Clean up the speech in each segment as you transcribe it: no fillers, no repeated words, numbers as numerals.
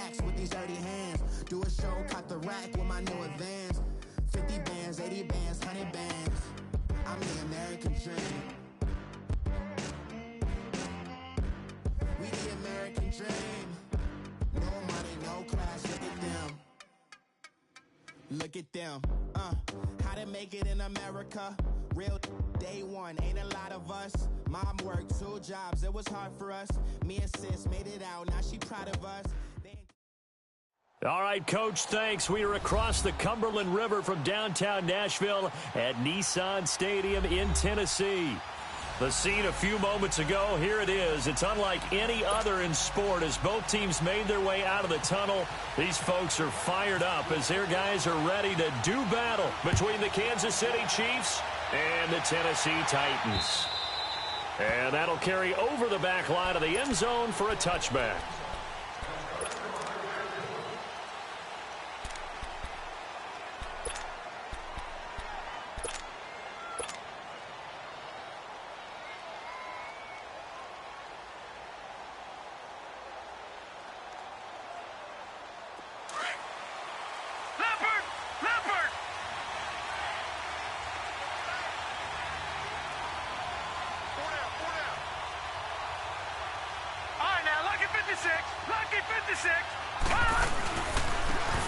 stacks with these dirty hands. Do a show, caught the rack with my new advance. 50 bands, 80 bands, 100 bands. I'm the American dream. We the American dream. No money, no class, look at them. Look at them, how to make it in America. Real day one, ain't a lot of us. Mom worked 2 jobs, it was hard for us. Me and sis made it out, now she proud of us. All right, Coach, thanks. We are across the Cumberland River from downtown Nashville at Nissan Stadium in Tennessee. The scene a few moments ago, here it is. It's unlike any other in sport as both teams made their way out of the tunnel. These folks are fired up as their guys are ready to do battle between the Kansas City Chiefs and the Tennessee Titans. And that'll carry over the back line of the end zone for a touchback.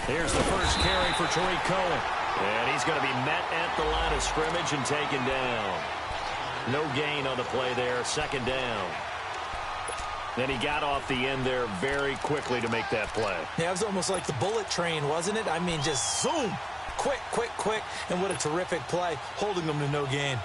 Here's the first carry for Tariq Cohen. And he's going to be met at the line of scrimmage and taken down. No gain on the play there. Second down. Then he got off the end there very quickly to make that play. Yeah, it was almost like the bullet train, wasn't it? I mean, just zoom. Quick, quick, quick. And what a terrific play, holding them to no gain.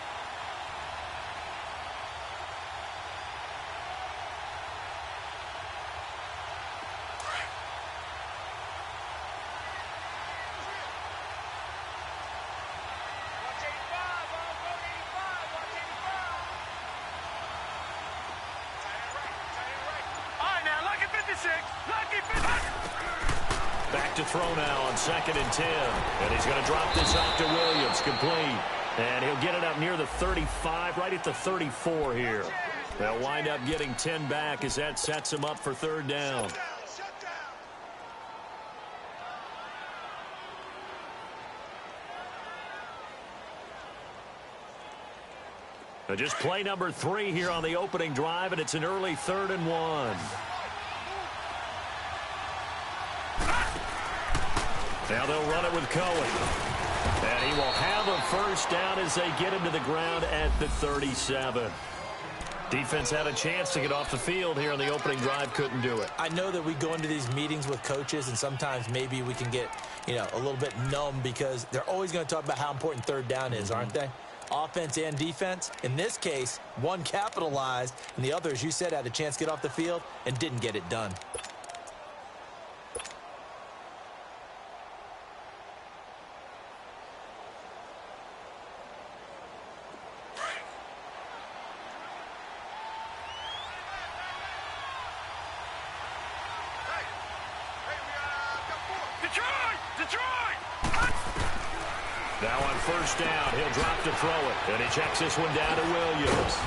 Back to throw now on 2nd and 10. And he's going to drop this off to Williams, complete. And he'll get it up near the 35, right at the 34 here. They'll wind up getting 10 back as that sets him up for 3rd down. Just play number 3 here on the opening drive, and it's an early 3rd and 1. Now they'll run it with Cohen. And he will have a first down as they get him to the ground at the 37. Defense had a chance to get off the field here on the opening drive, couldn't do it. I know that we go into these meetings with coaches, and sometimes maybe we can get, a little bit numb because they're always going to talk about how important 3rd down is, aren't they? Offense and defense. In this case, one capitalized, and the other, as you said, had a chance to get off the field and didn't get it done. Now on 1st down, he'll drop to throw it. And he checks this one down to Williams.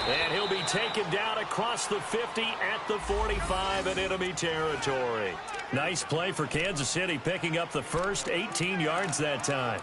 And he'll be taken down across the 50 at the 45 in enemy territory. Nice play for Kansas City, picking up the first 18 yards that time.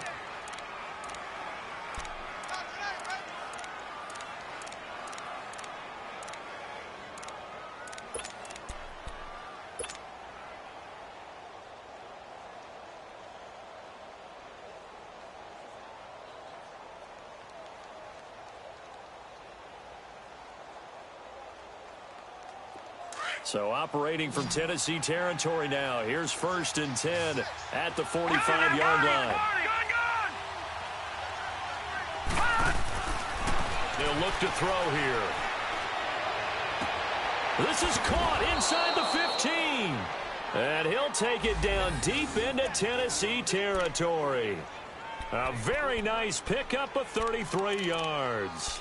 So operating from Tennessee territory now. Here's 1st and 10 at the 45-yard line. They'll look to throw here. This is caught inside the 15. And he'll take it down deep into Tennessee territory. A very nice pickup of 33 yards.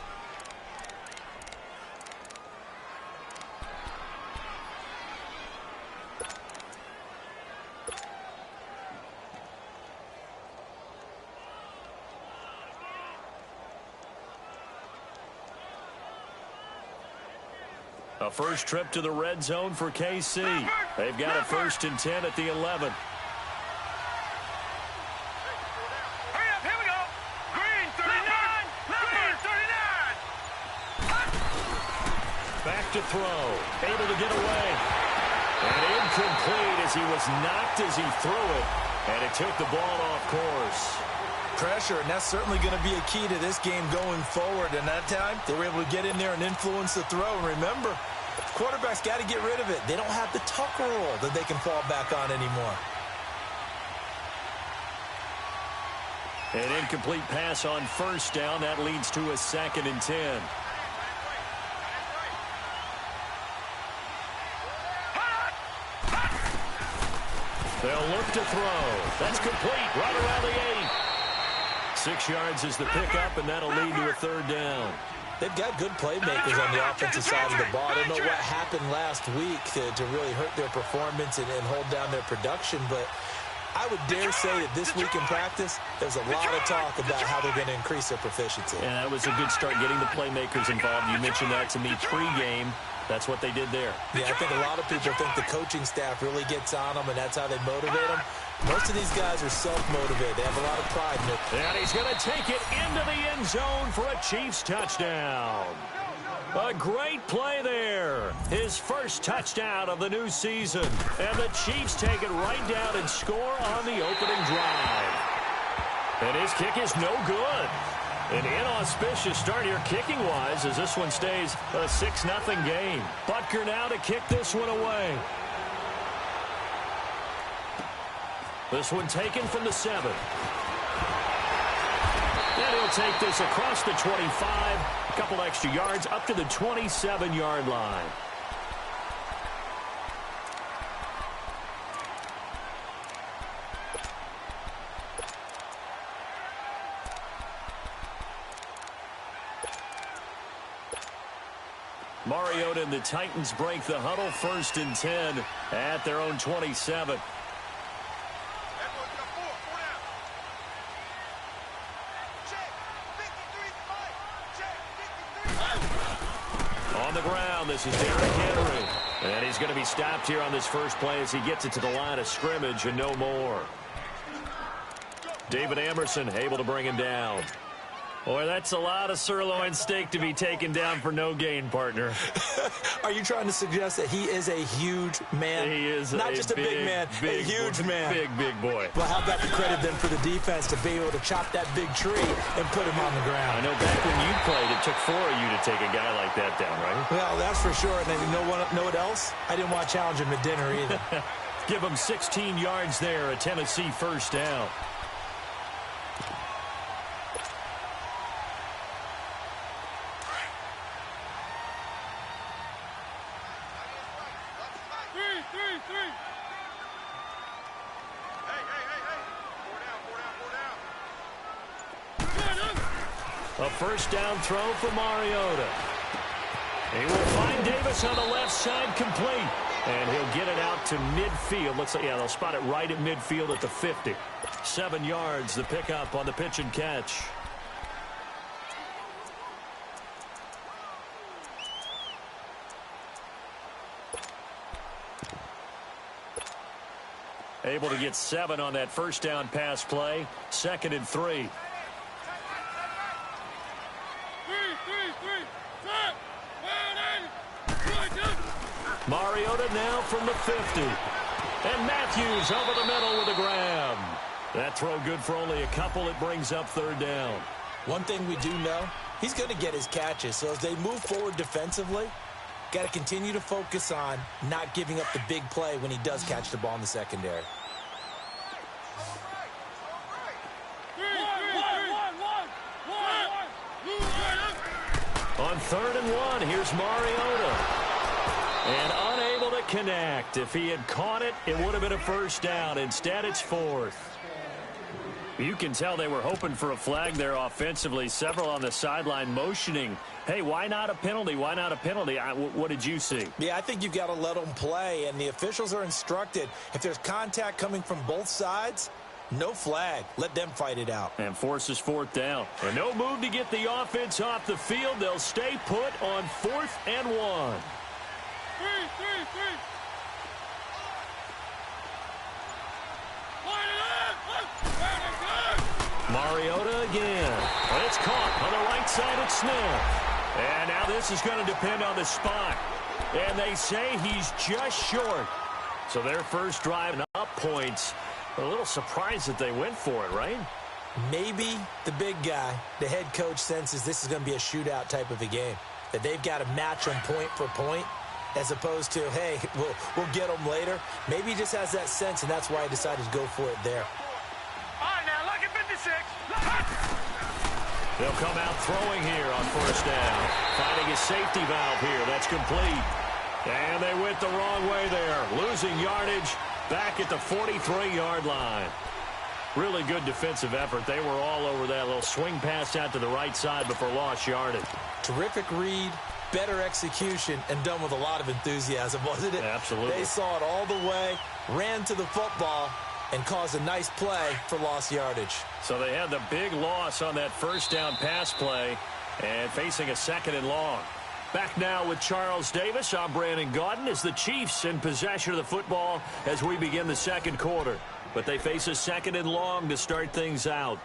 A A first trip to the red zone for KC. They've got a 1st and 10 at the 11. Back to throw. Able to get away. And incomplete as he was knocked as he threw it. And it took the ball off course. Pressure, and that's certainly going to be a key to this game going forward. And that time, they were able to get in there and influence the throw. And remember, quarterbacks got to get rid of it. They don't have the Tucker rule that they can fall back on anymore. An incomplete pass on 1st down. That leads to a 2nd and 10. They'll look to throw. That's complete right around the 8. 6 yards is the pickup, and that'll lead to a 3rd down. They've got good playmakers on the offensive side of the ball. I don't know what happened last week to really hurt their performance and hold down their production, but I would dare say that this week in practice, there's a lot of talk about how they're going to increase their proficiency. And that was a good start, getting the playmakers involved. You mentioned that to me pregame. That's what they did there. Yeah, I think a lot of people think the coaching staff really gets on them, and that's how they motivate them. Most of these guys are self-motivated. They have a lot of pride in it. And he's going to take it into the end zone for a Chiefs touchdown. A great play there. His first touchdown of the new season. And the Chiefs take it right down and score on the opening drive. And his kick is no good. An inauspicious start here kicking-wise as this one stays a 6-0 game. Butker now to kick this one away. This one taken from the 7. And he'll take this across the 25. A couple extra yards up to the 27-yard line. Mariota and the Titans break the huddle. 1st and 10 at their own 27. On the ground, this is Derrick Henry. And he's going to be stopped here on this first play as he gets it to the line of scrimmage and no more. David Emerson able to bring him down. Boy, that's a lot of sirloin steak to be taken down for no gain, partner. Are you trying to suggest that he is a huge man? He is not just a big man, a huge man. Big boy. Well, how about the credit then for the defense to be able to chop that big tree and put him on the ground? I know back when you played, it took 4 of you to take a guy like that down, right? Well, that's for sure. And then you know what else? I didn't want to challenge him at dinner either. Give him 16 yards there, a Tennessee 1st down. A 1st down throw for Mariota. He will find Davis on the left side, complete. And he'll get it out to midfield. Looks like, yeah, they'll spot it right at midfield at the 50. 7 yards, the pickup on the pitch and catch. Able to get 7 on that 1st down pass play. 2nd and 3. Mariota now from the 50. And Matthews over the middle with a grab. That throw good for only a couple. It brings up 3rd down. One thing we do know, he's going to get his catches. So as they move forward defensively, got to continue to focus on not giving up the big play when he does catch the ball in the secondary. On 3rd and 1, here's Mariota. And unable to connect. If he had caught it, it would have been a 1st down. Instead, it's 4th. You can tell they were hoping for a flag there offensively. Several on the sideline motioning. Hey, why not a penalty? Why not a penalty? What did you see? Yeah, I think you've got to let them play. And the officials are instructed, if there's contact coming from both sides, no flag. Let them fight it out. And forces 4th down. And no move to get the offense off the field. They'll stay put on 4th and 1. Mariota again. And it's caught on the right side at Smith. And now this is going to depend on the spot. And they say he's just short. So their first drive and up points. A little surprised that they went for it, right? Maybe the big guy, the head coach, senses this is going to be a shootout type of a game. That they've got to match them point for point as opposed to, hey, we'll get them later. Maybe he just has that sense, and that's why he decided to go for it there. All right, now, look at 56. They'll come out throwing here on first down. Finding a safety valve here. That's complete. And they went the wrong way there. Losing yardage back at the 43-yard line. Really good defensive effort. They were all over that little swing pass out to the right side before lost yardage. Terrific read, better execution, and done with a lot of enthusiasm, wasn't it? Absolutely. They saw it all the way, ran to the football, and caused a nice play for lost yardage. So they had the big loss on that first down pass play and facing a second and long. Back now with Charles Davis. I'm Brandon Gaudin as the Chiefs in possession of the football as we begin the second quarter. But they face a second and long to start things out.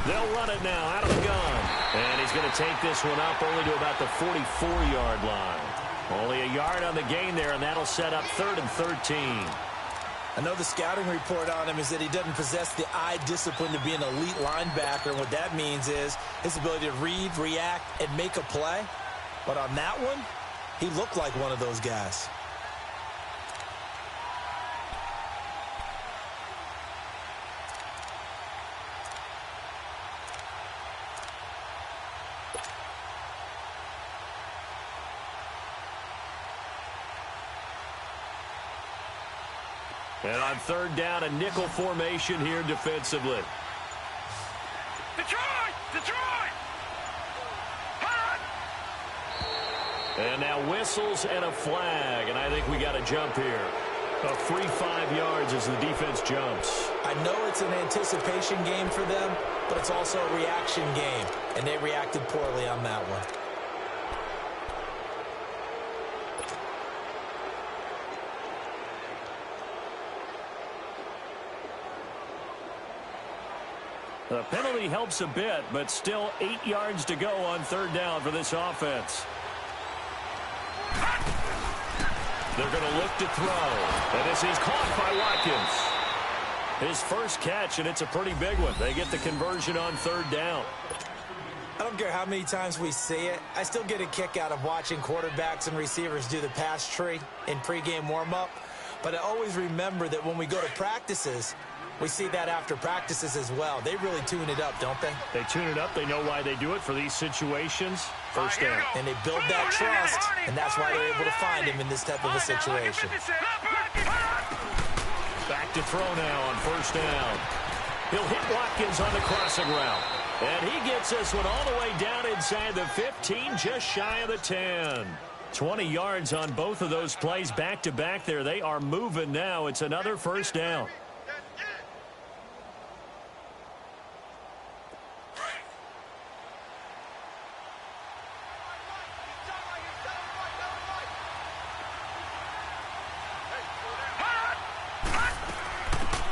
They'll run it now out of the gun. And he's going to take this one up only to about the 44-yard line. Only a yard on the gain there, and that'll set up 3rd and 13. I know the scouting report on him is that he doesn't possess the eye discipline to be an elite linebacker. And what that means is his ability to read, react, and make a play. But on that one, he looked like one of those guys. And on 3rd down, a nickel formation here defensively. Detroit! Detroit! Hot! And now whistles and a flag, and I think we got a jump here. A free 5 yards as the defense jumps. I know it's an anticipation game for them, but it's also a reaction game, and they reacted poorly on that one. The penalty helps a bit, but still 8 yards to go on 3rd down for this offense. They're going to look to throw. And this is caught by Watkins. His first catch, and it's a pretty big one. They get the conversion on 3rd down. I don't care how many times we see it. I still get a kick out of watching quarterbacks and receivers do the pass tree in pregame warm-up. But I always remember that when we go to practices, we see that after practices as well. They really tune it up, don't they? They tune it up. They know why they do it for these situations. First down. And they build that trust, and that's why they're able to find him in this type of a situation. Back to throw now on 1st down. He'll hit Watkins on the crossing route. And he gets this one all the way down inside the 15, just shy of the 10. 20 yards on both of those plays back-to-back there. They are moving now. It's another 1st down.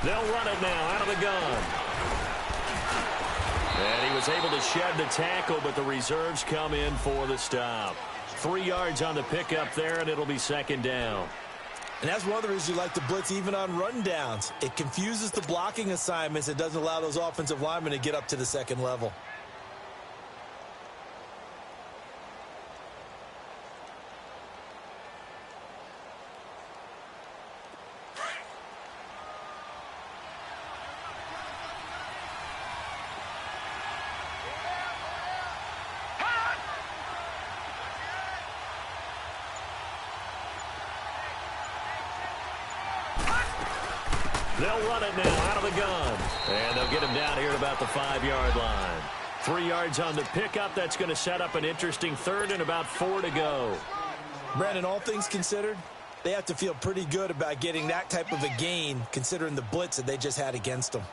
They'll run it now out of the gun. And he was able to shed the tackle, but the reserves come in for the stop. 3 yards on the pickup there, and it'll be 2nd down. And that's one of the reasons you like to blitz even on rundowns. It confuses the blocking assignments. It doesn't allow those offensive linemen to get up to the 2nd level. They'll run it now out of the gun. And they'll get him down here at about the 5-yard line. 3 yards on the pickup. That's going to set up an interesting third and about 4 to go. Brandon, all things considered, they have to feel pretty good about getting that type of a gain considering the blitz that they just had against them.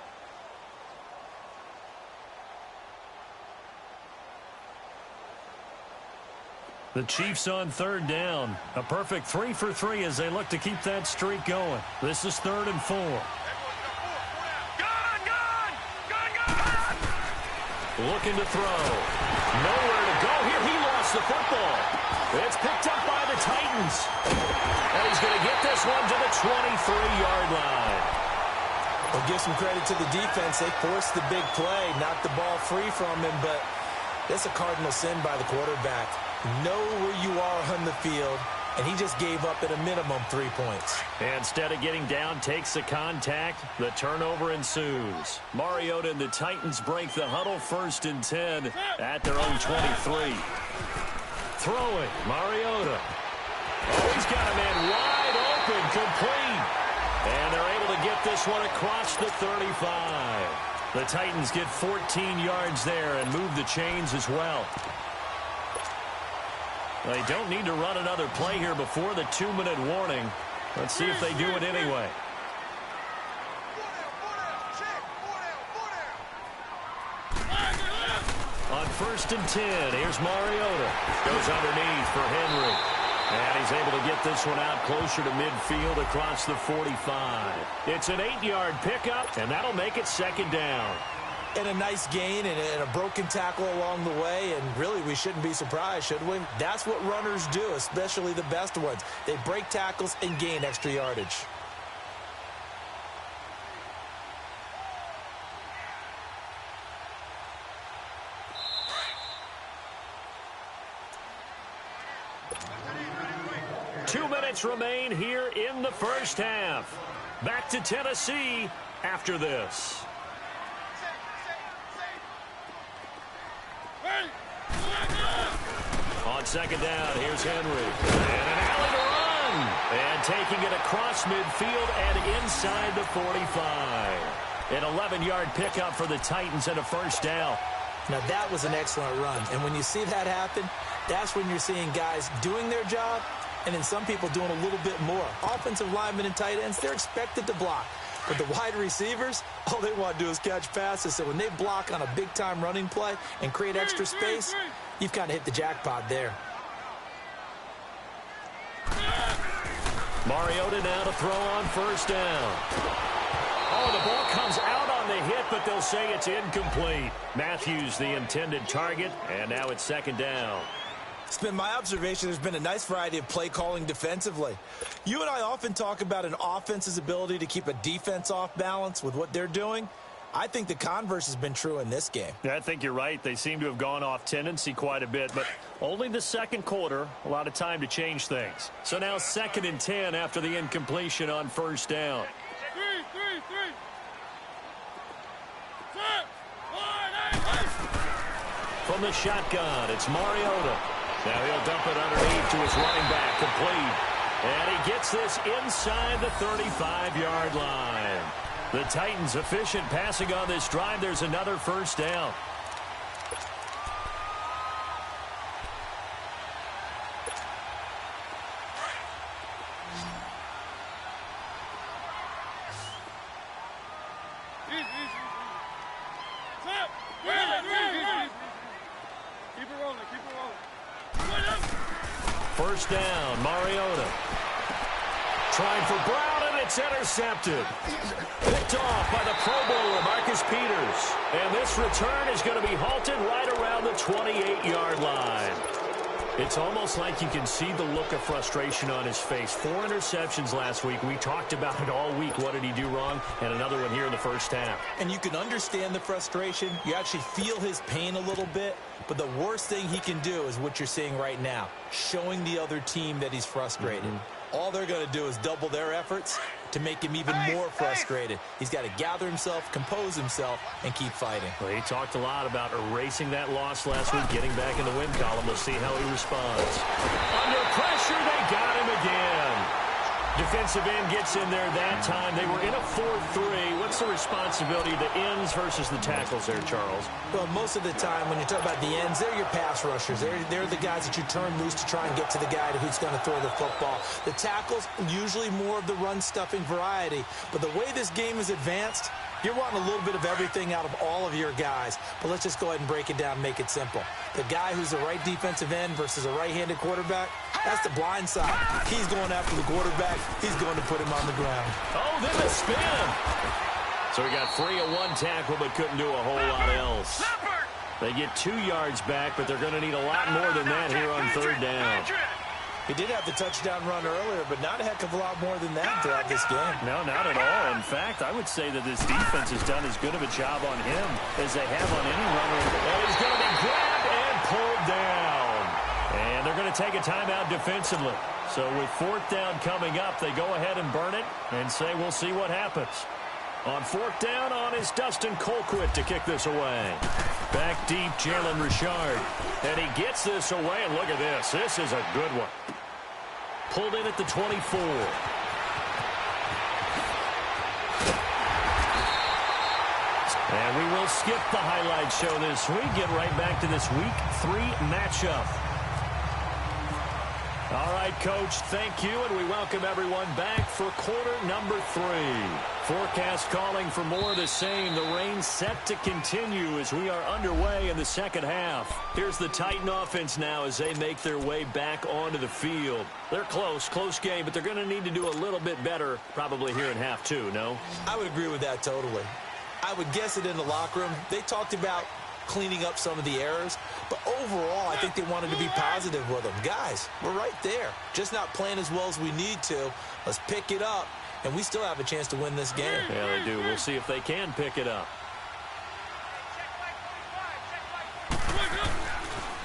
The Chiefs on 3rd down. A perfect 3 for 3 as they look to keep that streak going. This is 3rd and 4. Looking to throw. Nowhere to go here. He lost the football. It's picked up by the Titans. And he's going to get this one to the 23-yard line. Well, give some credit to the defense. They forced the big play, knocked the ball free from him, but that's a cardinal sin by the quarterback. Know where you are on the field, and he just gave up at a minimum 3 points. Instead of getting down, takes the contact. The turnover ensues. Mariota and the Titans break the huddle, 1st and 10 at their own 23. Throwing, Mariota. Oh, he's got a man wide open, complete. And they're able to get this one across the 35. The Titans get 14 yards there and move the chains as well. They don't need to run another play here before the 2-minute warning. Let's see if they do it anyway. On 1st and 10, here's Mariota. Goes underneath for Henry. And he's able to get this one out closer to midfield across the 45. It's an 8-yard pickup, and that'll make it 2nd down. And a nice gain and a broken tackle along the way, and really we shouldn't be surprised, should we? That's what runners do, especially the best ones. They break tackles and gain extra yardage. Two minutes remain here in the first half. Back to Tennessee after this. On 2nd down, here's Henry. And an alley to run. And taking it across midfield and inside the 45. An 11-yard pickup for the Titans and a 1st down. Now, that was an excellent run. And when you see that happen, that's when you're seeing guys doing their job and then some people doing a little bit more. Offensive linemen and tight ends, they're expected to block. But the wide receivers, all they want to do is catch passes. So when they block on a big-time running play and create extra space, you've kind of hit the jackpot there. Mariota now to throw on 1st down. Oh, the ball comes out on the hit, but they'll say it's incomplete. Matthews, the intended target, and now it's 2nd down. It's been my observation there's been a nice variety of play calling defensively. You and I often talk about an offense's ability to keep a defense off balance with what they're doing. I think the converse has been true in this game. Yeah, I think you're right. They seem to have gone off tendency quite a bit, but only the 2nd quarter, a lot of time to change things. So now 2nd and 10 after the incompletion on 1st down. From the shotgun, it's Mariota. Now he'll dump it underneath to his running back, complete. And he gets this inside the 35-yard line. The Titans efficient passing on this drive. There's another 1st down. First down, Mariota. Trying for Brown, and it's intercepted. Picked off by the Pro Bowler, Marcus Peters. And this return is going to be halted right around the 28-yard line. It's almost like you can see the look of frustration on his face. 4 interceptions last week. We talked about it all week. What did he do wrong? And another one here in the first half. And you can understand the frustration. You actually feel his pain a little bit. But the worst thing he can do is what you're seeing right now, showing the other team that he's frustrated. All they're going to do is double their efforts to make him even more frustrated. He's got to gather himself, compose himself, and keep fighting. Well, he talked a lot about erasing that loss last week, getting back in the win column. We'll see how he responds. Under pressure, they got him again. Defensive end gets in there that time. They were in a 4-3. What's the responsibility of the ends versus the tackles there, Charles? Well, most of the time when you talk about the ends, they're your pass rushers. They're the guys that you turn loose to try and get to the guy who's going to throw the football. The tackles, usually more of the run-stuffing variety. But the way this game is advanced, you're wanting a little bit of everything out of all of your guys. But let's just go ahead and break it down and make it simple. The guy who's the right defensive end versus a right-handed quarterback, that's the blind side. He's going after the quarterback. He's going to put him on the ground. Oh, then the spin. So he got free of one tackle but couldn't do a whole lot else. They get 2 yards back, but they're going to need a lot more than that here on third down. He did have the touchdown run earlier, but not a heck of a lot more than that throughout this game. No, not at all. In fact, I would say that this defense has done as good of a job on him as they have on any runner. And he's going to be grabbed and pulled down. And they're going to take a timeout defensively. So with fourth down coming up, they go ahead and burn it and say we'll see what happens. On fourth down, on is Dustin Colquitt to kick this away. Back deep, Jalen Richard. And he gets this away, and look at this. This is a good one. Pulled in at the 24. And we will skip the highlight show this week. Get right back to this Week 3 matchup. All right, Coach, thank you, and we welcome everyone back for quarter number 3. Forecast calling for more of the same. The rain set to continue as we are underway in the second half. Here's the Titan offense now as they make their way back onto the field. They're close game, but they're going to need to do a little bit better probably here in half 2, no? I would agree with that totally. I would guess it in the locker room. They talked about cleaning up some of the errors, but overall, I think they wanted to be positive with them. Guys, we're right there. Just not playing as well as we need to. Let's pick it up, and we still have a chance to win this game. Yeah, they do. We'll see if they can pick it up.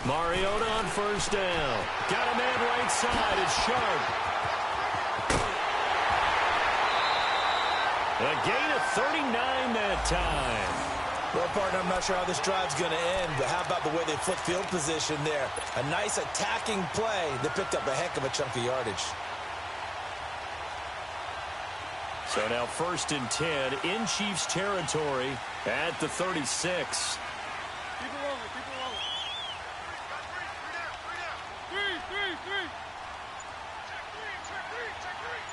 Mariota on first down. Got a man right side. It's Sharp. A gain of 39 that time. Well, partner, I'm not sure how this drive's going to end, but how about the way they flip field position there? A nice attacking play that picked up a heck of a chunk of yardage. So now 1st and 10 in Chiefs territory at the 36. Keep it rolling, keep it rolling. Three. Check three.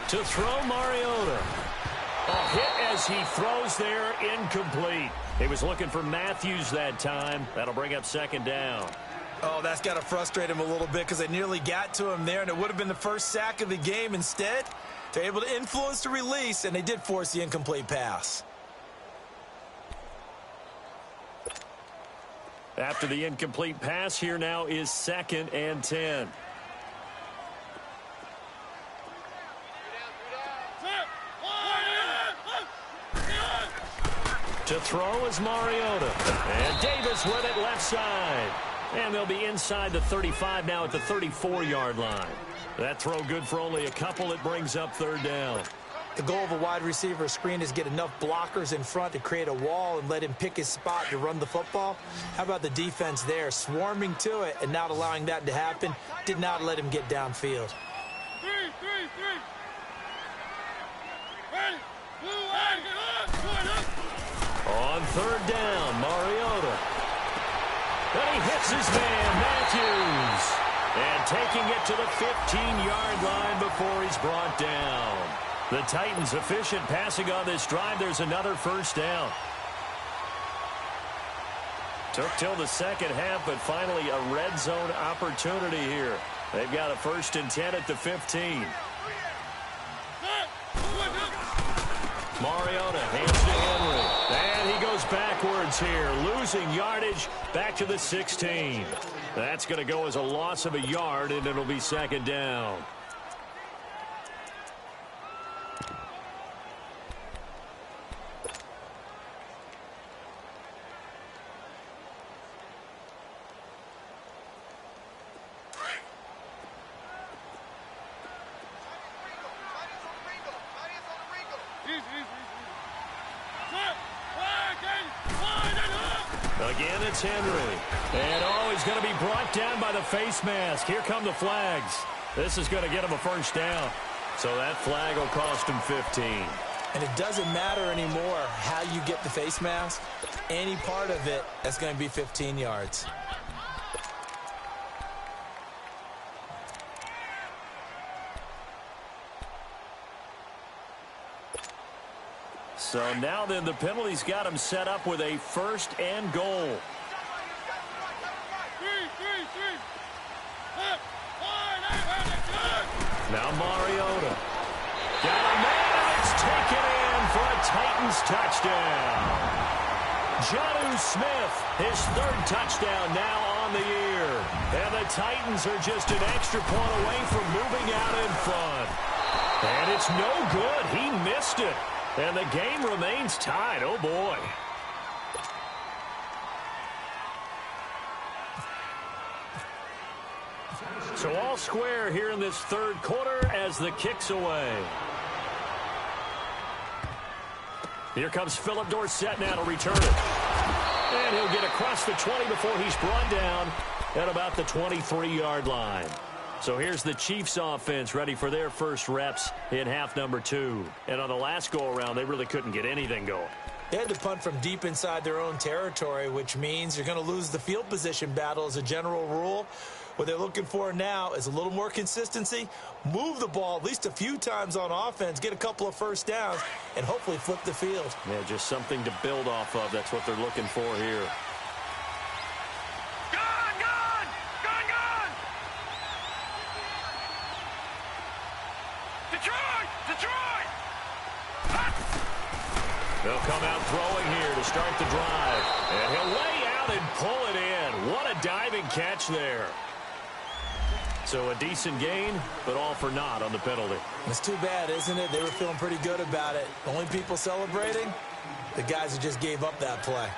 To throw Mariota. A hit as he throws there, incomplete. He was looking for Matthews that time. That'll bring up 2nd down. Oh, that's got to frustrate him a little bit because they nearly got to him there, and it would have been the first sack of the game. Instead, they're able to influence the release, and they did force the incomplete pass. After the incomplete pass, here now is 2nd and 10. To throw is Mariota. And Davis with it left side. And they'll be inside the 35 now at the 34-yard line. That throw good for only a couple. It brings up 3rd down. The goal of a wide receiver screen is get enough blockers in front to create a wall and let him pick his spot to run the football. How about the defense there, swarming to it and not allowing that to happen? Did not let him get downfield. Three. Ready. On 3rd down, Mariota. And he hits his man, Matthews. And taking it to the 15-yard line before he's brought down. The Titans efficient passing on this drive. There's another 1st down. Took till the second half, but finally a red zone opportunity here. They've got a 1st and 10 at the 15. Mariota hands to Henry. And he goes backwards here, losing yardage back to the 16. That's going to go as a loss of a yard, and it'll be 2nd down. Again, it's Henry. And, oh, he's is going to be brought down by the face mask. Here come the flags. This is going to get him a first down. So that flag will cost him 15. And it doesn't matter anymore how you get the face mask. Any part of it, that's going to be 15 yards. So now then the penalty's got him set up with a first and goal. Now Mariota. Got a man, and it's taken in for a Titans touchdown. Jonnu Smith, his third touchdown now on the year. And the Titans are just an extra point away from moving out in front. And it's no good. He missed it. And the game remains tied. Oh, boy. So all square here in this third quarter as the kick's away. Here comes Philip Dorsett now to return it. And he'll get across the 20 before he's brought down at about the 23-yard line. So here's the Chiefs offense ready for their first reps in half number 2. And on the last go-around, they really couldn't get anything going. They had to punt from deep inside their own territory, which means you're going to lose the field position battle as a general rule. What they're looking for now is a little more consistency, move the ball at least a few times on offense, get a couple of first downs, and hopefully flip the field. Yeah, just something to build off of. That's what they're looking for here. They'll come out throwing here to start the drive. And he'll lay out and pull it in. What a diving catch there. So a decent gain, but all for naught on the penalty. It's too bad, isn't it? They were feeling pretty good about it. The only people celebrating, the guys who just gave up that play.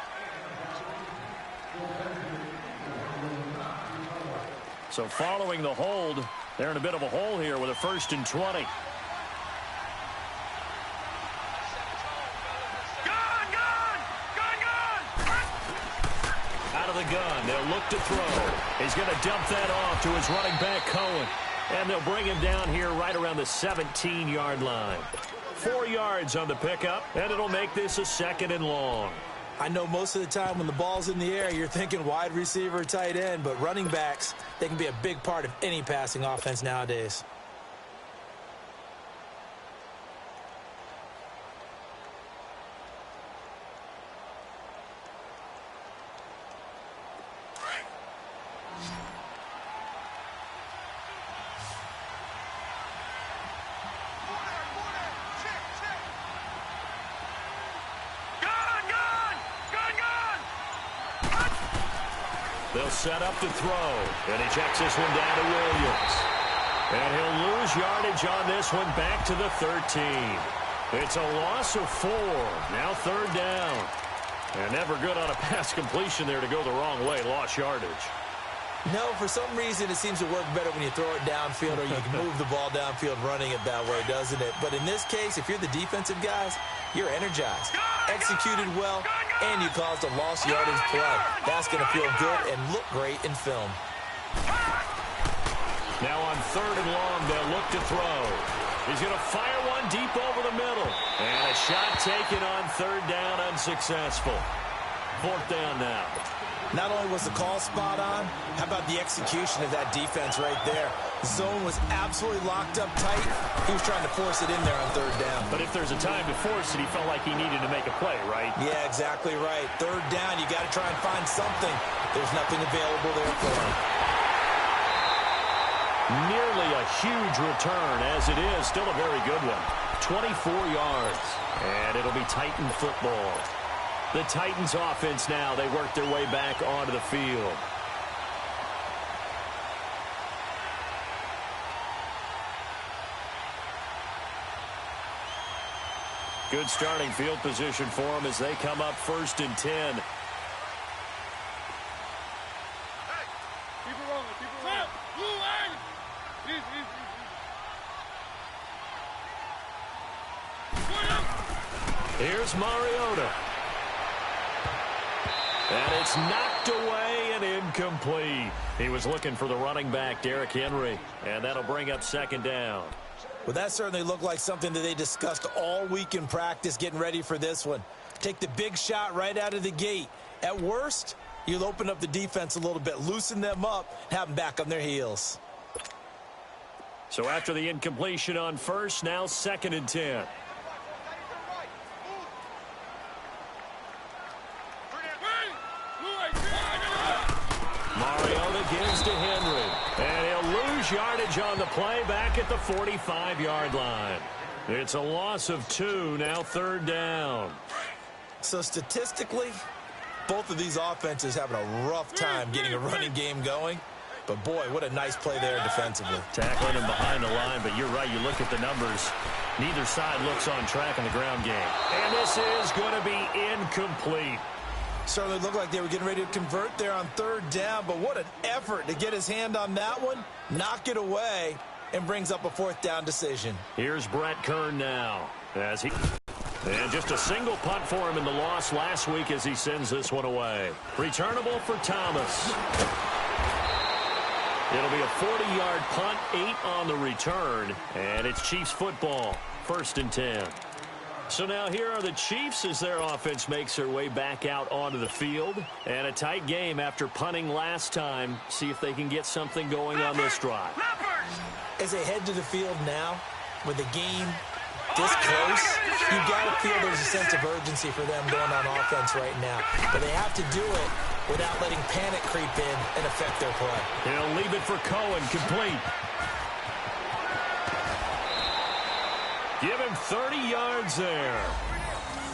So following the hold, they're in a bit of a hole here with a 1st and 20. The gun. They'll look to throw. He's going to dump that off to his running back, Cohen. And they'll bring him down here right around the 17-yard line. 4 yards on the pickup, and it'll make this a 2nd and long. I know most of the time when the ball's in the air, you're thinking wide receiver, tight end, but running backs, they can be a big part of any passing offense nowadays. They'll set up to throw, and he checks this one down to Williams. And he'll lose yardage on this one back to the 13. It's a loss of 4. Now 3rd down. And never good on a pass completion there to go the wrong way. Lost yardage. No, for some reason it seems to work better when you throw it downfield or you can move the ball downfield running it that way, doesn't it? But in this case, if you're the defensive guys, you're energized, executed well, and you caused a lost yardage play. That's going to feel good and look great in film. Now on 3rd and long, they'll look to throw. He's going to fire one deep over the middle. And a shot taken on 3rd down, unsuccessful. 4th down now. Not only was the call spot on, how about the execution of that defense right there? The zone was absolutely locked up tight. He was trying to force it in there on 3rd down. But if there's a time to force it, he felt like he needed to make a play, right? Yeah, exactly right. 3rd down, you got to try and find something. There's nothing available there for him. Nearly a huge return, as it is. Still a very good one. 24 yards. And it'll be Titan football. The Titans offense now, they work their way back onto the field. Good starting field position for them as they come up 1st and 10. Hey, keep it rolling, keep it rolling. Here's Mariota. And it's knocked away, and and incomplete. He was looking for the running back, Derrick Henry, and that'll bring up second down. Well, that certainly looked like something that they discussed all week in practice, getting ready for this one. Take the big shot right out of the gate. At worst, you'll open up the defense a little bit, loosen them up, have them back on their heels. So after the incompletion on first, now 2nd and 10. Mariota gives to Henry, and he'll lose yardage on the play back at the 45-yard line. It's a loss of 2, now 3rd down. So statistically, both of these offenses having a rough time getting a running game going. But, boy, what a nice play there defensively. Tackling him behind the line, but you're right. You look at the numbers. Neither side looks on track in the ground game. And this is going to be incomplete. Certainly looked like they were getting ready to convert there on 3rd down, but what an effort to get his hand on that one, knock it away, and brings up a 4th down decision. Here's Brett Kern now. And just a single punt for him in the loss last week as he sends this one away. Returnable for Thomas. It'll be a 40-yard punt, 8 on the return, and it's Chiefs football, 1st and 10. So now here are the Chiefs as their offense makes their way back out onto the field. And a tight game after punting last time. See if they can get something going on this drive. As they head to the field now, with the game this close, you've got to feel there's a sense of urgency for them going on offense right now. But they have to do it without letting panic creep in and affect their play. He'll leave it for Cohen, complete. Give him 30 yards there.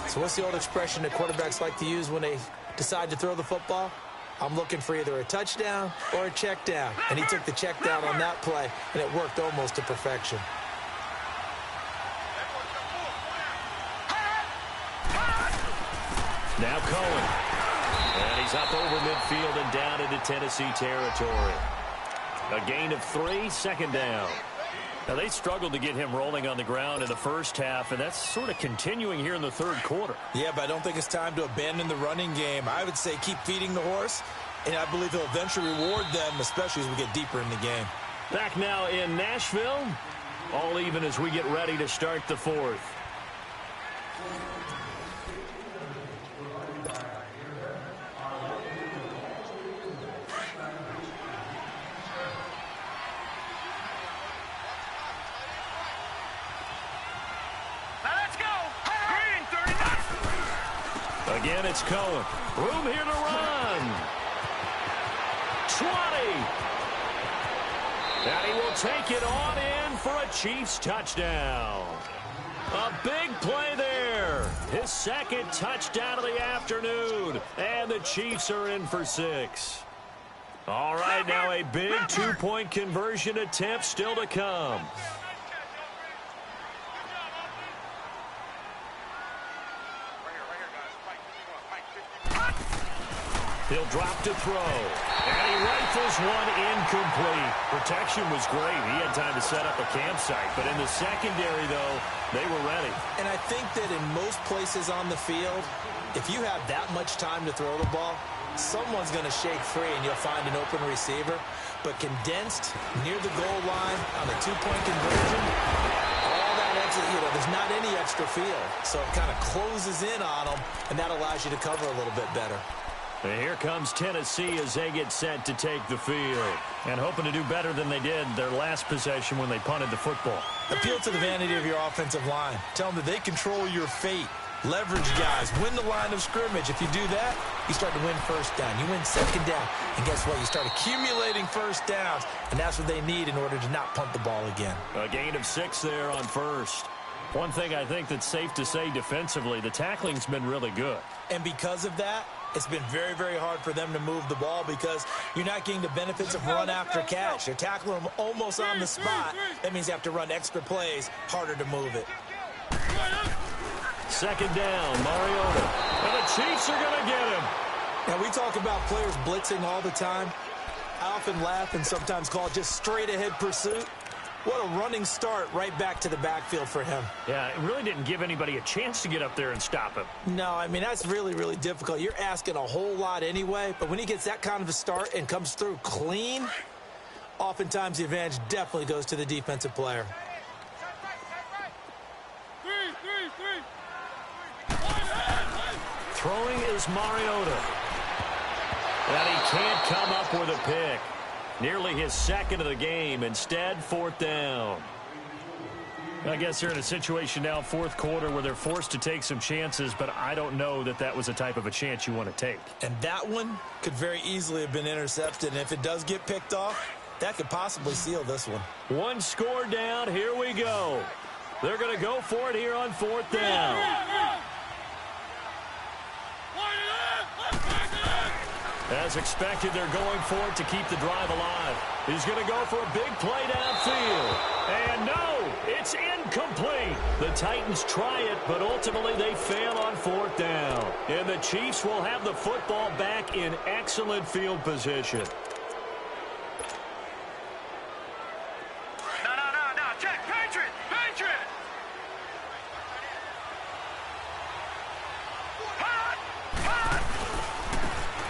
So what's the old expression that quarterbacks like to use when they decide to throw the football? I'm looking for either a touchdown or a check down. And he took the check down on that play, and it worked almost to perfection. Now Cohen. And he's up over midfield and down into Tennessee territory. A gain of 3, 2nd down. Now, they struggled to get him rolling on the ground in the first half, and that's sort of continuing here in the 3rd quarter. Yeah, but I don't think it's time to abandon the running game. I would say keep feeding the horse, and I believe he'll eventually reward them, especially as we get deeper in the game. Back now in Nashville, all even as we get ready to start the 4th. Again, it's Cohen. Room here to run. 20. And he will take it on in for a Chiefs touchdown. A big play there. His 2nd touchdown of the afternoon. And the Chiefs are in for 6. All right, now a big 2-point conversion attempt still to come. He'll drop to throw. And he rifles one incomplete. Protection was great. He had time to set up a campsite. But in the secondary, though, they were ready. And I think that in most places on the field, if you have that much time to throw the ball, someone's going to shake free and you'll find an open receiver. But condensed near the goal line on a 2-point conversion, all that exit, there's not any extra field. So it kind of closes in on them, and that allows you to cover a little bit better. And here comes Tennessee as they get set to take the field. And hoping to do better than they did their last possession when they punted the football. Appeal to the vanity of your offensive line. Tell them that they control your fate. Leverage guys. Win the line of scrimmage. If you do that, you start to win 1st down. You win 2nd down. And guess what? You start accumulating 1st downs. And that's what they need in order to not punt the ball again. A gain of 6 there on 1st. One thing I think that's safe to say defensively, the tackling's been really good. And because of that, it's been very, very hard for them to move the ball because you're not getting the benefits of run after catch. You're tackling them almost on the spot. That means you have to run extra plays, harder to move it. 2nd down, Mariota. And the Chiefs are going to get him. Now, we talk about players blitzing all the time. I often laugh and sometimes call it just straight-ahead pursuit. What a running start right back to the backfield for him. Yeah, it really didn't give anybody a chance to get up there and stop him. No, I mean, that's really, really difficult. You're asking a whole lot anyway, but when he gets that kind of a start and comes through clean, oftentimes the advantage definitely goes to the defensive player. Throwing is Mariota. And he can't come up with a pick. Nearly his second of the game. Instead, fourth down. I guess they're in a situation now, fourth quarter, where they're forced to take some chances, but I don't know that that was the type of a chance you want to take. And that one could very easily have been intercepted. And if it does get picked off, that could possibly seal this one. One score down. Here we go. They're going to go for it here on fourth down. As expected, they're going for it to keep the drive alive. He's going to go for a big play downfield. And no, it's incomplete. The Titans try it, but ultimately they fail on fourth down. And the Chiefs will have the football back in excellent field position. No. Check. Patriot.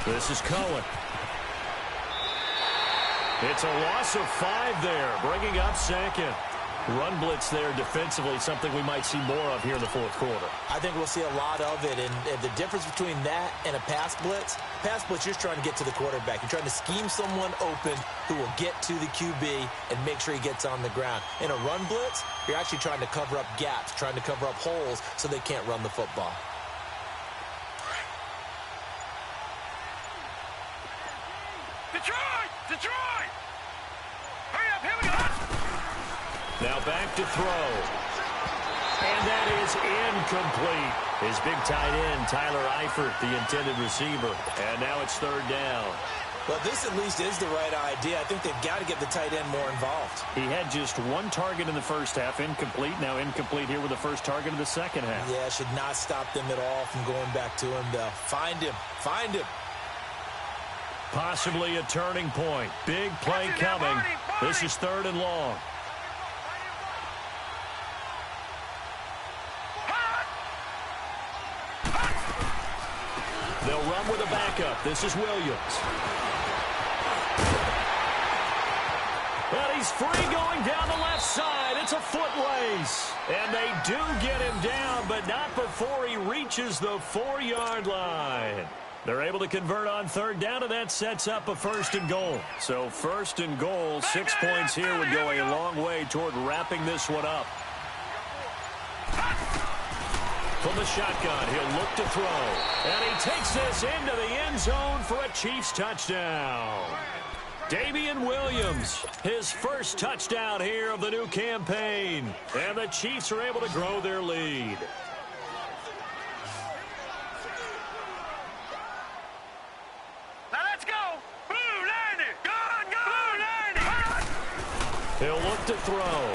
This is Cohen. It's a loss of 5 there, bringing up second. Run blitz there defensively, something we might see more of here in the fourth quarter. I think we'll see a lot of it, and the difference between that and a pass blitz, you're trying to get to the quarterback. You're trying to scheme someone open who will get to the QB and make sure he gets on the ground. In a run blitz, you're actually trying to cover up gaps, trying to cover up holes so they can't run the football. Detroit! Hurry up, here we go! Now back to throw. And that is incomplete. His big tight end, Tyler Eifert, the intended receiver. And now it's third down. Well, this at least is the right idea. I think they've got to get the tight end more involved. He had just one target in the first half, incomplete. Now incomplete here with the first target of the second half. Yeah, should not stop them at all from going back to him, though. Find him. Possibly a turning point. Big play coming. This is third and long. They'll run with a backup. This is Williams. And he's free going down the left side. It's a foot race. And they do get him down, but not before he reaches the 4-yard line. They're able to convert on third down, and that sets up a first and goal. So first and goal, 6 points here would go a long way toward wrapping this one up. From the shotgun, he'll look to throw. And he takes this into the end zone for a Chiefs touchdown. Damian Williams, his first touchdown here of the new campaign. And the Chiefs are able to grow their lead. He'll look to throw.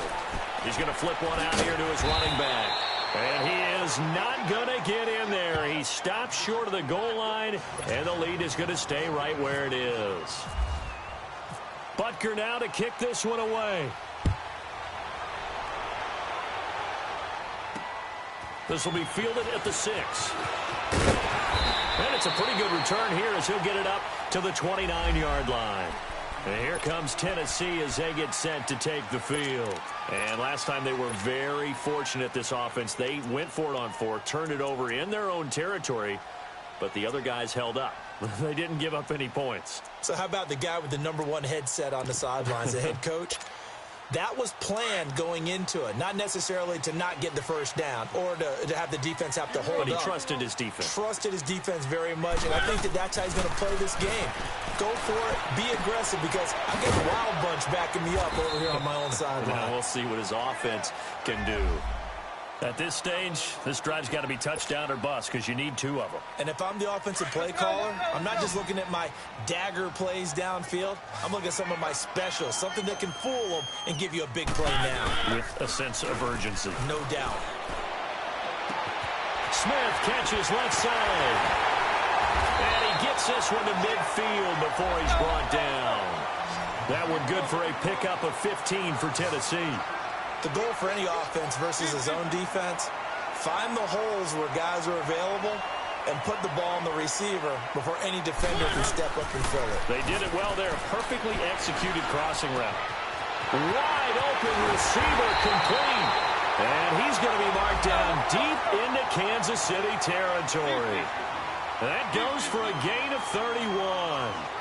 He's going to flip one out here to his running back. And he is not going to get in there. He stops short of the goal line, and the lead is going to stay right where it is. Butker now to kick this one away. This will be fielded at the 6. And it's a pretty good return here as he'll get it up to the 29-yard line. And here comes Tennessee as they get set to take the field. And last time they were very fortunate, this offense. They went for it on 4, turned it over in their own territory, but the other guys held up. They didn't give up any points. So how about the guy with the #1 headset on the sidelines, the head coach? That was planned going into it, not necessarily to not get the first down or to have the defense have to hold up. But he trusted his defense. Trusted his defense very much, and I think that's how he's going to play this game. Go for it, be aggressive, because I've got a wild bunch backing me up over here on my own sideline. Now we'll see what his offense can do. At this stage, this drive's got to be touchdown or bust because you need 2 of them. And if I'm the offensive play caller, I'm not just looking at my dagger plays downfield. I'm looking at some of my specials, something that can fool them and give you a big play now. With a sense of urgency. No doubt. Smith catches left side. And he gets this one to midfield before he's brought down. That one good for a pickup of 15 for Tennessee. The goal for any offense versus a zone defense, find the holes where guys are available and put the ball on the receiver before any defender can step up and fill it. They did it well there. Perfectly executed crossing route. Wide open receiver complete. And he's going to be marked down deep into Kansas City territory. That goes for a gain of 31.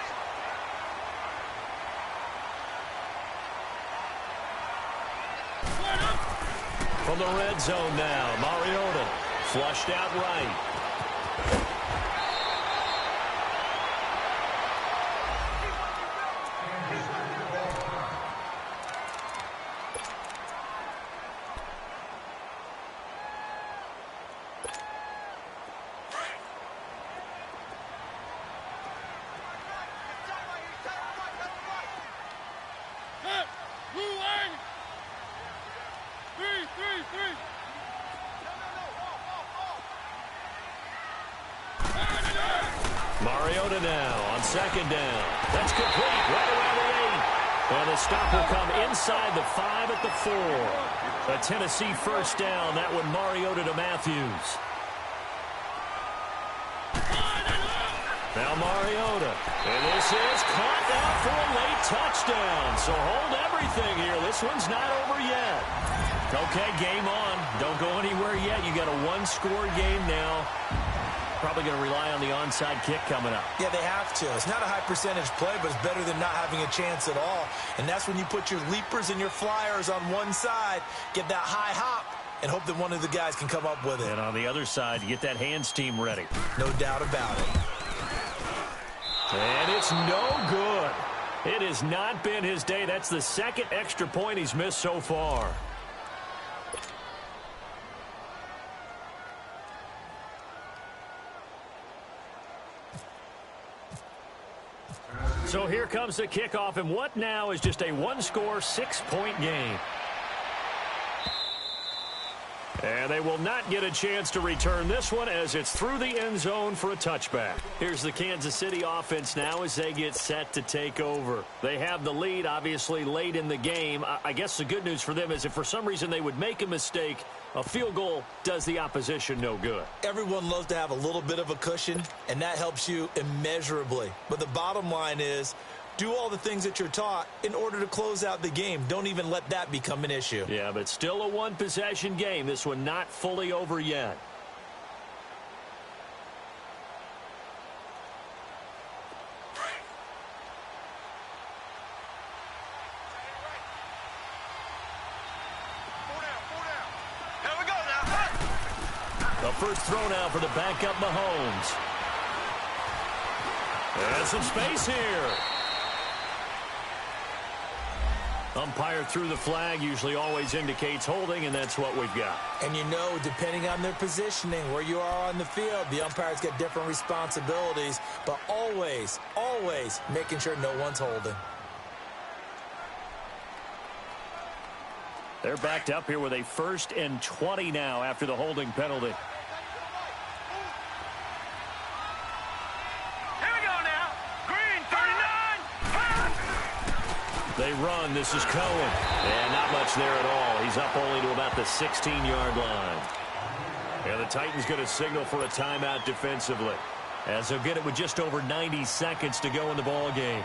From the red zone now, Mariota flushed out right. Mariota now on second down. That's complete right around the 8. And the stop will come inside the 5 at the 4. A Tennessee first down. That one Mariota to Matthews. Now Mariota. And this is caught out for a late touchdown. So hold everything here. This one's not over yet. Okay, game on. Don't go anywhere yet. You got a one-score game now. Probably going to rely on the onside kick coming up. Yeah, they have to. It's not a high percentage play, but it's better than not having a chance at all. And that's when you put your leapers and your flyers on one side, get that high hop, and hope that one of the guys can come up with it. And on the other side, you get that hands team ready. No doubt about it. And it's no good. It has not been his day. That's the second extra point he's missed so far. So here comes the kickoff, and what now is just a one-score, 6-point game. And they will not get a chance to return this one as it's through the end zone for a touchback. Here's the Kansas City offense now as they get set to take over. They have the lead, obviously, late in the game. I guess the good news for them is if for some reason they would make a mistake, a field goal does the opposition no good. Everyone loves to have a little bit of a cushion, and that helps you immeasurably. But the bottom line is, do all the things that you're taught in order to close out the game. Don't even let that become an issue. Yeah, but still a one-possession game. This one not fully over yet. The first throw now for the backup Mahomes. There's some space here. Umpire threw the flag, usually always indicates holding, and that's what we've got. And you know, depending on their positioning, where you are on the field, the umpires get different responsibilities, but always, always making sure no one's holding. They're backed up here with a 1st and 20 now after the holding penalty. They run. This is Cohen. And not much there at all. He's up only to about the 16-yard line. And the Titans going to signal for a timeout defensively, as they'll get it with just over 90 seconds to go in the ball game.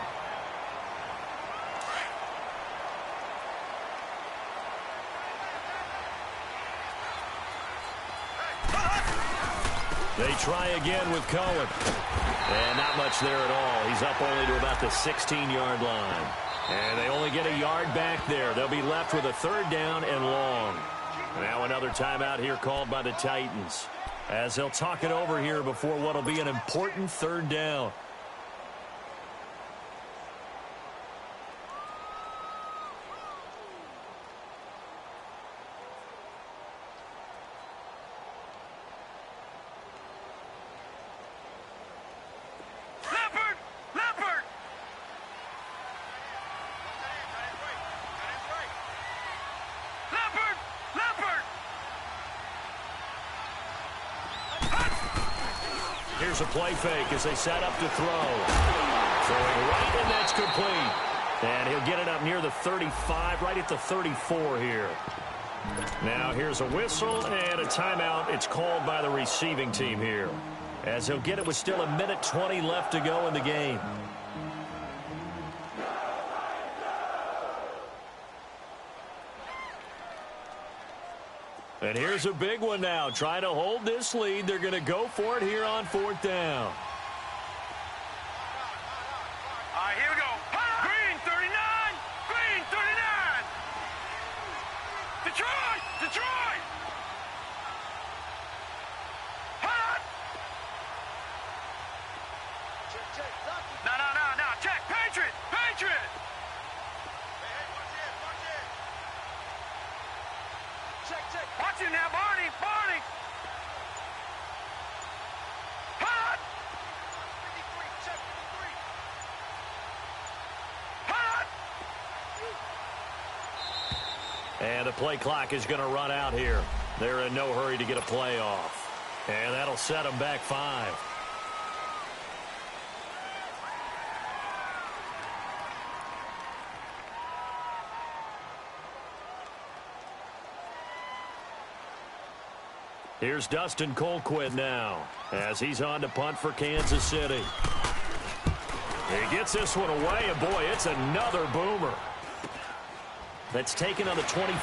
They try again with Cohen. And not much there at all. He's up only to about the 16-yard line. And they only get a yard back there. They'll be left with a 3rd down and long. Now another timeout here called by the Titans, as they'll talk it over here before what will be an important 3rd down. Here's a play fake as they set up to throw. Throwing right, and that's complete. And he'll get it up near the 35, right at the 34 here. Now here's a whistle and a timeout. It's called by the receiving team here, as he'll get it with still 1:20 left to go in the game. And here's a big one now. Trying to hold this lead. They're going to go for it here on 4th down. All right, here we go. Green 39. Green 39. Detroit. Detroit. Hot. No. Check. Patriot. Patriot. Watch him now, Barney. Barney. Hot. Hot. And the play clock is going to run out here. They're in no hurry to get a play off. And that'll set them back 5. Here's Dustin Colquitt now, as he's on to punt for Kansas City. He gets this one away, and boy, it's another boomer. That's taken on the 25.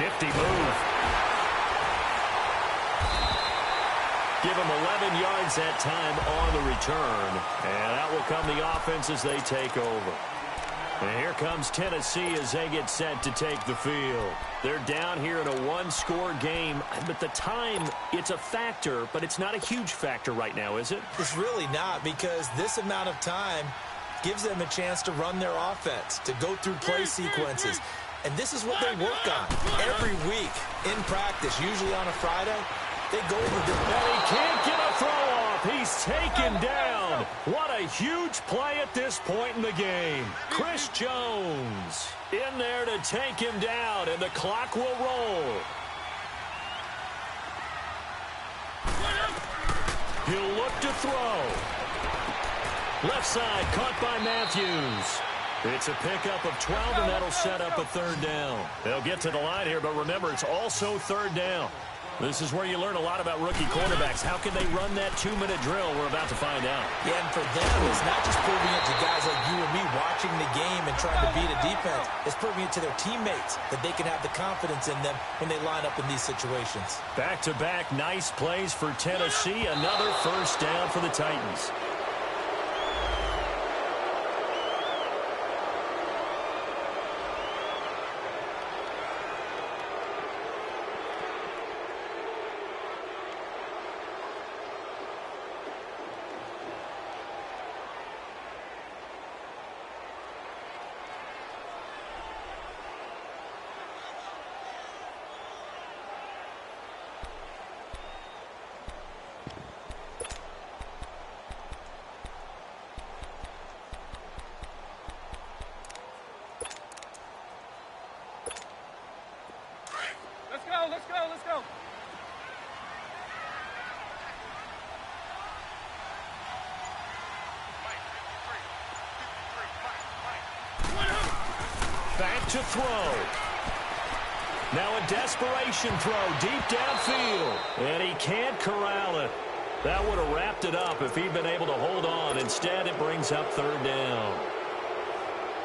Nifty move. Give him 11 yards that time on the return, and out will come the offense as they take over. And here comes Tennessee as they get set to take the field. They're down here in a one-score game, but the time, it's a factor, but it's not a huge factor right now, is it? It's really not, because this amount of time gives them a chance to run their offense, to go through play sequences. And this is what they work on every week in practice, usually on a Friday. They go over the... And he can't get a throw off. He's taken down. What a huge play at this point in the game. Chris Jones in there to take him down, and the clock will roll. He'll look to throw. Left side caught by Matthews. It's a pickup of 12, and that'll set up a 3rd down. They'll get to the line here, but remember, it's also 3rd down. This is where you learn a lot about rookie quarterbacks. How can they run that 2-minute drill? We're about to find out. Yeah, and for them, it's not just proving it to guys like you and me watching the game and trying to beat a defense. It's proving it to their teammates that they can have the confidence in them when they line up in these situations. Back-to-back nice plays for Tennessee. Another 1st down for the Titans. Let's go. Back to throw. Now a desperation throw deep downfield. And he can't corral it. That would have wrapped it up if he'd been able to hold on. Instead, it brings up 3rd down.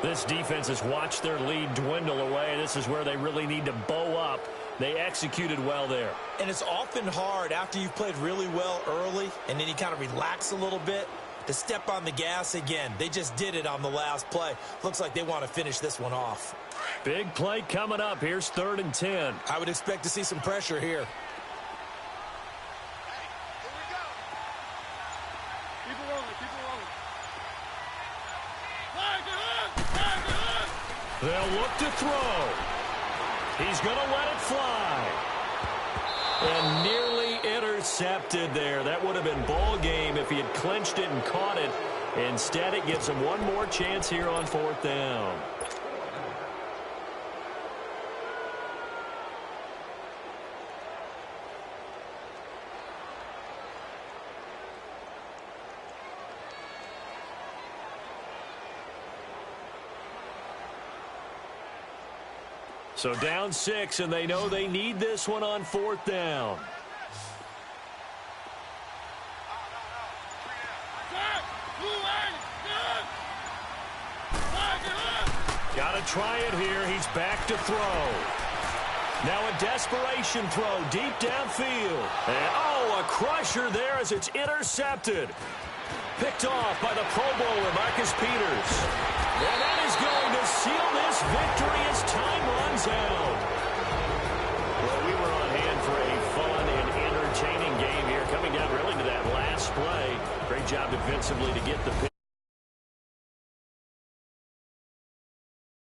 This defense has watched their lead dwindle away. This is where they really need to bow up. They executed well there. And it's often hard after you've played really well early and then you kind of relax a little bit to step on the gas again. They just did it on the last play. Looks like they want to finish this one off. Big play coming up. Here's 3rd and 10. I would expect to see some pressure here. They'll look to throw. He's going to let it fly. And nearly intercepted there. That would have been ball game if he had clinched it and caught it. Instead, it gives him one more chance here on 4th down. So down 6, and they know they need this one on 4th down. Got to try it here. He's back to throw. Now a desperation throw deep downfield. And, oh, a crusher there as it's intercepted. Picked off by the Pro Bowler, Marcus Peters. And that is going to seal this victory as time runs out. Well, we were on hand for a fun and entertaining game here, coming down really to that last play. Great job defensively to get the pick.